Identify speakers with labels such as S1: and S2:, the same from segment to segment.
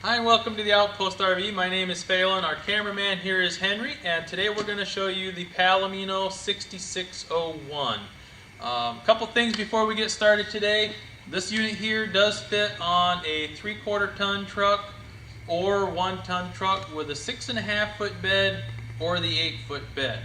S1: Hi and welcome to the Outpost RV. My name is Phelan. Our cameraman here is Henry, and today we're going to show you the Palomino 6601. Couple things before we get started today. This unit here does fit on a 3/4 ton truck or 1 ton truck with a 6.5 foot bed or the 8 foot bed.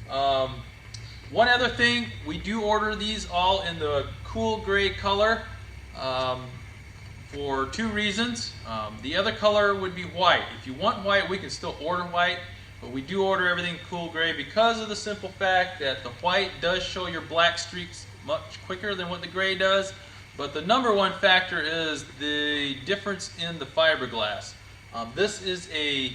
S1: One other thing, we do order these all in the cool gray color. For two reasons. The other color would be white. If you want white, we can still order white, but we do order everything cool gray because of the simple fact that the white does show your black streaks much quicker than what the gray does. But the number one factor is the difference in the fiberglass. This is a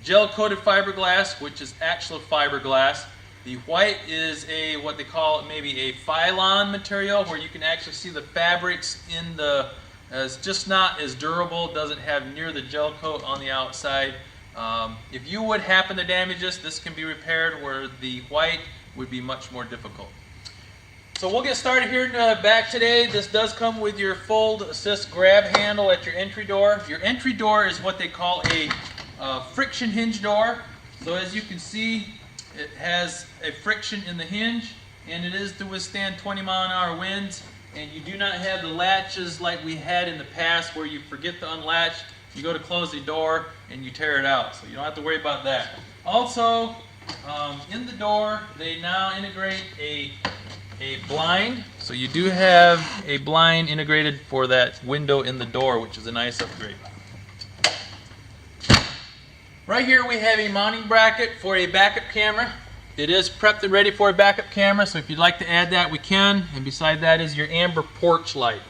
S1: gel-coated fiberglass, which is actual fiberglass. The white is a, what they call it, maybe a Phylon material, where you can actually see the fabrics in the it's just not as durable, doesn't have near the gel coat on the outside. If you would happen to damage this can be repaired, where the white would be much more difficult. So we'll get started here in the back today. This does come with your fold assist grab handle at your entry door. Your entry door is what they call a friction hinge door. So as you can see, it has a friction in the hinge, and it is to withstand 20-mile-an-hour winds. And you do not have the latches like we had in the past, where you forget to unlatch, you go to close the door, and you tear it out. So you don't have to worry about that. Also, in the door, they now integrate a blind. So you do have a blind integrated for that window in the door, which is a nice upgrade. Right here we have a mounting bracket for a backup camera. It is prepped and ready for a backup camera, so if you'd like to add that, we can. And beside that is your amber porch light.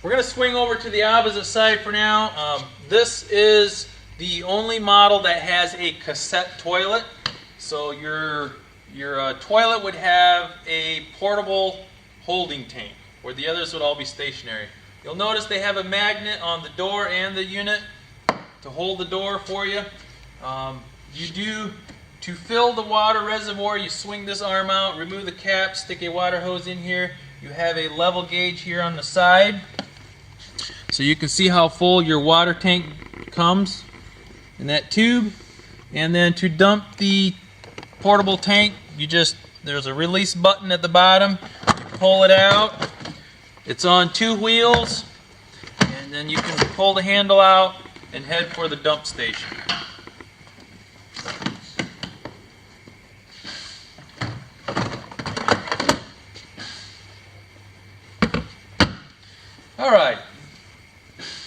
S1: We're going to swing over to the opposite side for now. This is the only model that has a cassette toilet. So your toilet would have a portable holding tank, where the others would all be stationary. You'll notice they have a magnet on the door and the unit to hold the door for you. To fill the water reservoir, you swing this arm out, remove the cap, stick a water hose in here. You have a level gauge here on the side, so you can see how full your water tank comes in that tube. And then to dump the portable tank, there's a release button at the bottom. You pull it out. It's on 2 wheels, and then you can pull the handle out and head for the dump station. Alright,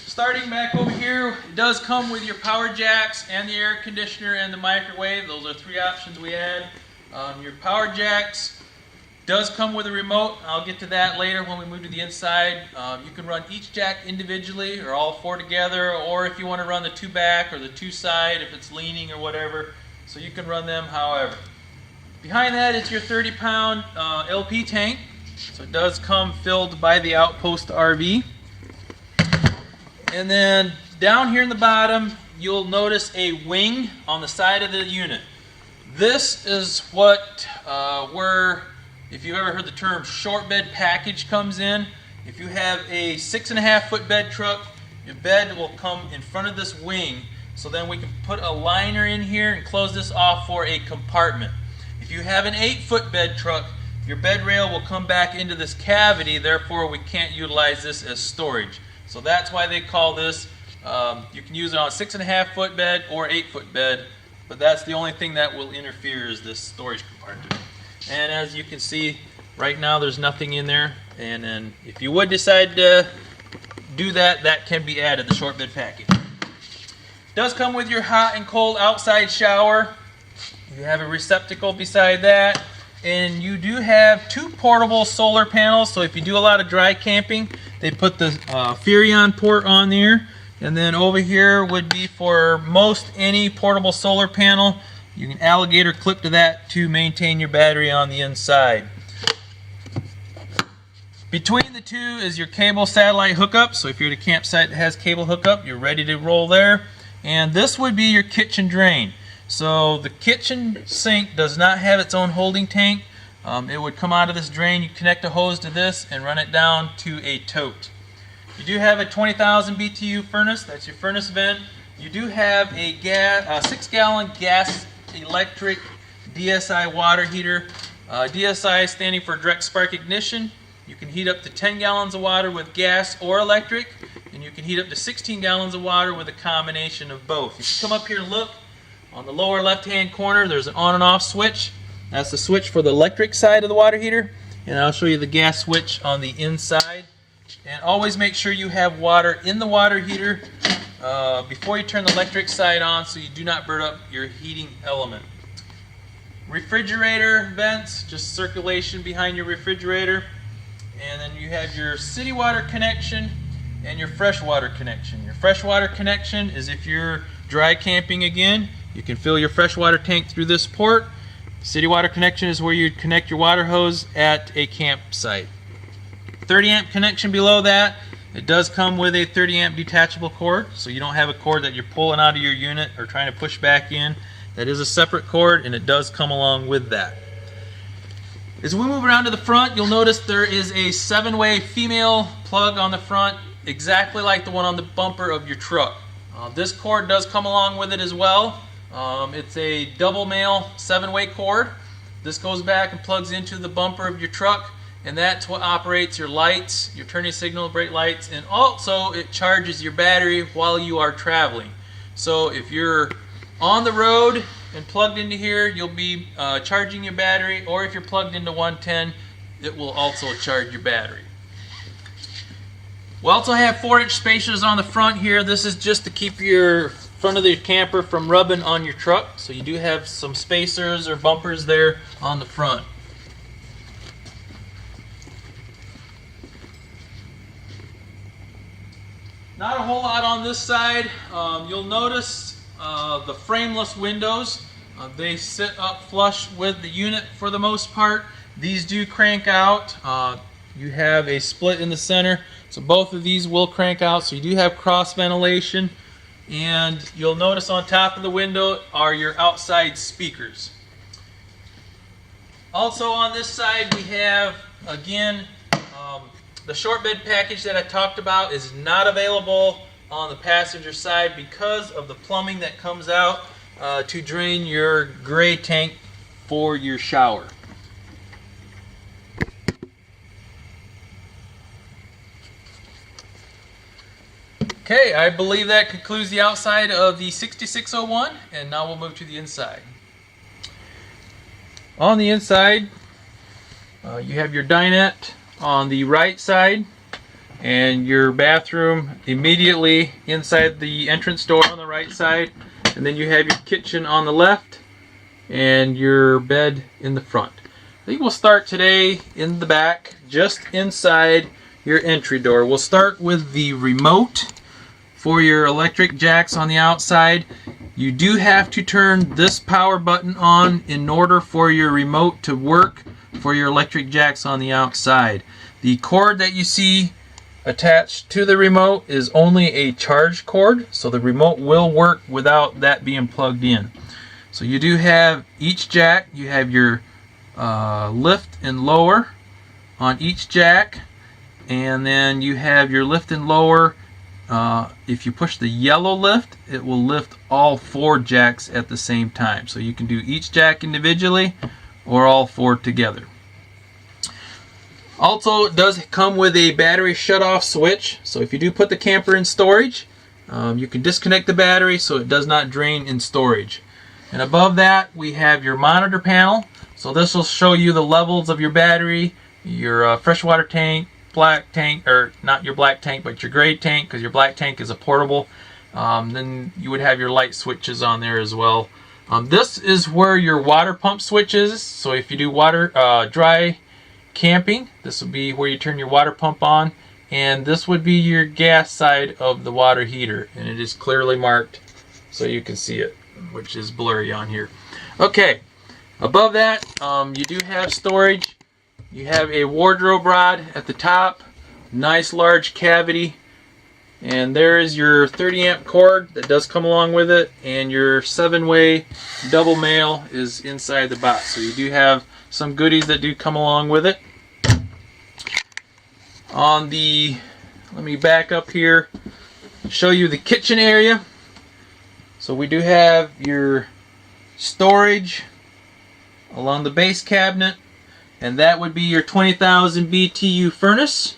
S1: starting back over here, it does come with your power jacks and the air conditioner and the microwave. Those are 3 options we add. Your power jacks does come with a remote. I'll get to that later when we move to the inside. You can run each jack individually or all 4 together, or if you want to run the 2 back or the 2 side if it's leaning or whatever. So you can run them however. Behind that is your 30-pound LP tank. So it does come filled by the Outpost RV. And then down here in the bottom, you'll notice a wing on the side of the unit. This is what where, if you've ever heard the term short bed package, comes in. If you have a 6.5 foot bed truck, your bed will come in front of this wing. So then we can put a liner in here and close this off for a compartment. If you have an 8 foot bed truck, your bed rail will come back into this cavity, therefore we can't utilize this as storage. So that's why they call this, you can use it on a 6.5 foot bed or 8 foot bed, but that's the only thing that will interfere is this storage compartment. And as you can see, right now there's nothing in there, and then if you would decide to do that, that can be added, the short bed package. It does come with your hot and cold outside shower. You have a receptacle beside that. And you do have 2 portable solar panels, so if you do a lot of dry camping, they put the Furrion port on there. And then over here would be for most any portable solar panel. You can alligator clip to that to maintain your battery on the inside. Between the 2 is your cable satellite hookup, so if you're at a campsite that has cable hookup, you're ready to roll there. And this would be your kitchen drain. So the kitchen sink does not have its own holding tank. It would come out of this drain. You connect a hose to this and run it down to a tote. You do have a 20,000 BTU furnace. That's your furnace vent. You do have a 6-gallon gas electric DSI water heater. DSI standing for direct spark ignition. You can heat up to 10 gallons of water with gas or electric, and you can heat up to 16 gallons of water with a combination of both. If you come up here and look, on the lower left-hand corner, there's an on and off switch. That's the switch for the electric side of the water heater, and I'll show you the gas switch on the inside. And always make sure you have water in the water heater before you turn the electric side on, so you do not burn up your heating element. Refrigerator vents, just circulation behind your refrigerator. And then you have your city water connection and your freshwater connection. Your freshwater connection is if you're dry camping again, you can fill your freshwater tank through this port. City water connection is where you connect your water hose at a campsite. 30 amp connection below that. It does come with a 30 amp detachable cord, so you don't have a cord that you're pulling out of your unit or trying to push back in. That is a separate cord, and it does come along with that. As we move around to the front, you'll notice there is a 7-way female plug on the front, exactly like the one on the bumper of your truck. This cord does come along with it as well. It's a double male 7-way cord. This goes back and plugs into the bumper of your truck, and that's what operates your lights, your turning signal, brake lights, and also it charges your battery while you are traveling. So if you're on the road and plugged into here, you'll be charging your battery, or if you're plugged into 110, it will also charge your battery. We also have 4-inch spacers on the front here. This is just to keep your front of the camper from rubbing on your truck. So you do have some spacers or bumpers there on the front. Not a whole lot on this side. You'll notice the frameless windows. They sit up flush with the unit for the most part. These do crank out. You have a split in the center, so both of these will crank out, so you do have cross ventilation. And you'll notice on top of the window are your outside speakers. Also on this side we have, again, the short bed package that I talked about is not available on the passenger side because of the plumbing that comes out to drain your gray tank for your shower. Okay, I believe that concludes the outside of the 6601, and now we'll move to the inside. On the inside, you have your dinette on the right side, and your bathroom immediately inside the entrance door on the right side, and then you have your kitchen on the left and your bed in the front. I think we'll start today in the back, just inside your entry door. We'll start with the remote for your electric jacks on the outside. You do have to turn this power button on in order for your remote to work for your electric jacks on the outside. The cord that you see attached to the remote is only a charge cord, so the remote will work without that being plugged in. So you do have each jack, you have your lift and lower on each jack, and then you have your lift and lower. If you push the yellow lift, it will lift all 4 jacks at the same time. So you can do each jack individually or all 4 together. Also, it does come with a battery shut-off switch. So if you do put the camper in storage, you can disconnect the battery so it does not drain in storage. And above that, we have your monitor panel. So this will show you the levels of your battery, your freshwater tank, black tank, or not your black tank, but your gray tank, because your black tank is a portable. Then you would have your light switches on there as well. This is where your water pump switch is. So if you do dry camping, this would be where you turn your water pump on, and this would be your gas side of the water heater, and it is clearly marked so you can see it, which is blurry on here. Okay, above that, you do have storage. You have a wardrobe rod at the top, nice large cavity, and there is your 30 amp cord that does come along with it, and your 7-way double male is inside the box. So you do have some goodies that do come along with it. On the let me back up here, show you the kitchen area. So we do have your storage along the base cabinet, and that would be your 20,000 BTU furnace.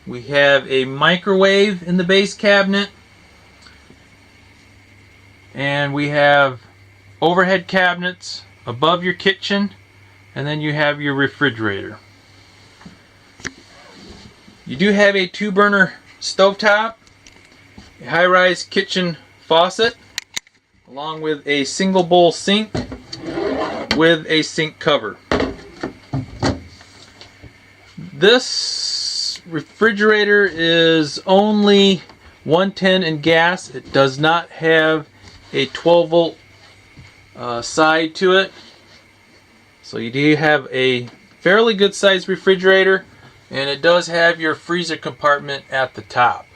S1: We have a microwave in the base cabinet, and we have overhead cabinets above your kitchen, and then you have your refrigerator. You do have a 2-burner stovetop, a high-rise kitchen faucet, along with a single bowl sink with a sink cover. This refrigerator is only 110 in gas. It does not have a 12-volt side to it. So you do have a fairly good sized refrigerator, and it does have your freezer compartment at the top.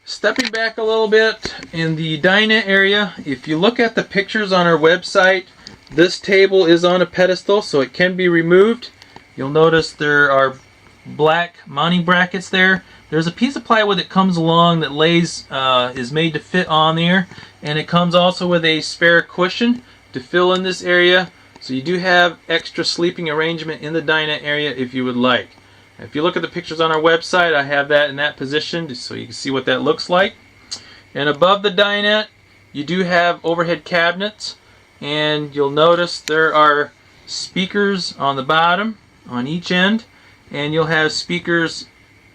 S1: Stepping back a little bit, in the dinette area, if you look at the pictures on our website, this table is on a pedestal, so it can be removed. You'll notice there are black mounting brackets there. There's a piece of plywood that comes along that is made to fit on there, and it comes also with a spare cushion to fill in this area. So you do have extra sleeping arrangement in the dinette area if you would like. If you look at the pictures on our website, I have that in that position so you can see what that looks like. And above the dinette, you do have overhead cabinets, and you'll notice there are speakers on the bottom on each end, and you'll have speakers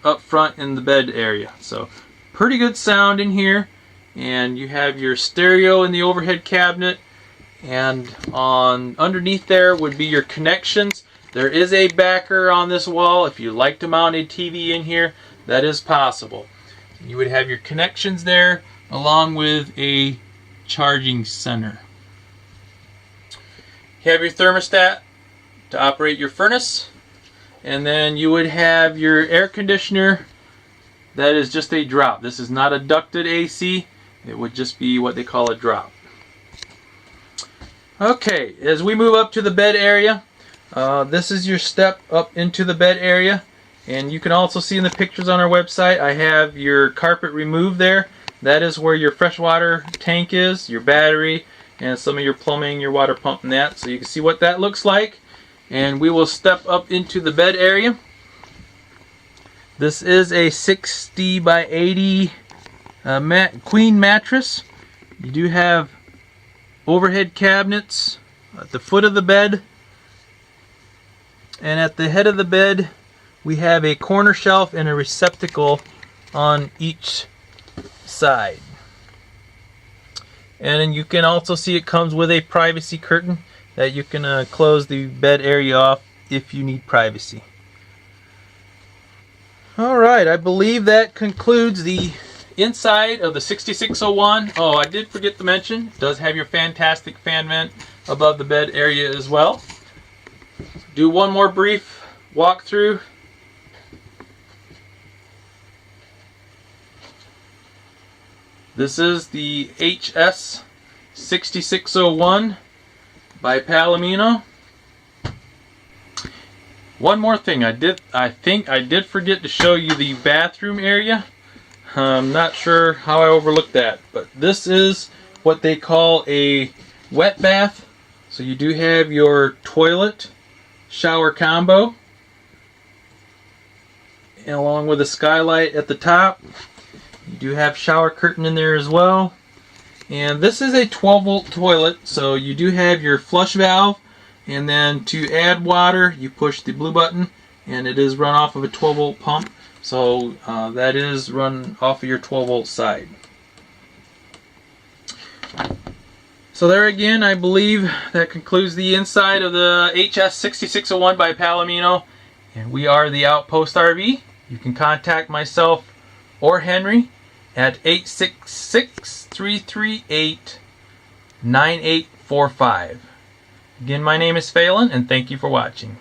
S1: up front in the bed area. So pretty good sound in here, and you have your stereo in the overhead cabinet, and on underneath there would be your connections. There is a backer on this wall. If you like to mount a TV in here, that is possible. You would have your connections there along with a charging center. You have your thermostat to operate your furnace, and then you would have your air conditioner. That is just a drop. This is not a ducted AC. It would just be what they call a drop. Okay, as we move up to the bed area, this is your step up into the bed area, and you can also see in the pictures on our website I have your carpet removed there. That is where your freshwater tank is, your battery, and some of your plumbing, your water pump and that. So you can see what that looks like. And we will step up into the bed area. This is a 60 by 80 queen mattress. You do have overhead cabinets at the foot of the bed, and at the head of the bed we have a corner shelf and a receptacle on each side. And then you can also see it comes with a privacy curtain that you can close the bed area off if you need privacy. Alright, I believe that concludes the inside of the 6601. Oh, I did forget to mention, it does have your fantastic fan vent above the bed area as well. Do one more brief walkthrough. This is the HS 6601 by Palomino. One more thing, I think I did forget to show you the bathroom area. I'm not sure how I overlooked that, but this is what they call a wet bath. So you do have your toilet shower combo, and along with a skylight at the top. You do have shower curtain in there as well. And this is a 12-volt toilet, so you do have your flush valve, and then to add water you push the blue button, and it is run off of a 12-volt pump. So that is run off of your 12-volt side. So there again, I believe that concludes the inside of the HS 6601 by Palomino. And we are the Outpost RV. You can contact myself or Henry at 866-338-9845. Again, my name is Phelan, and thank you for watching.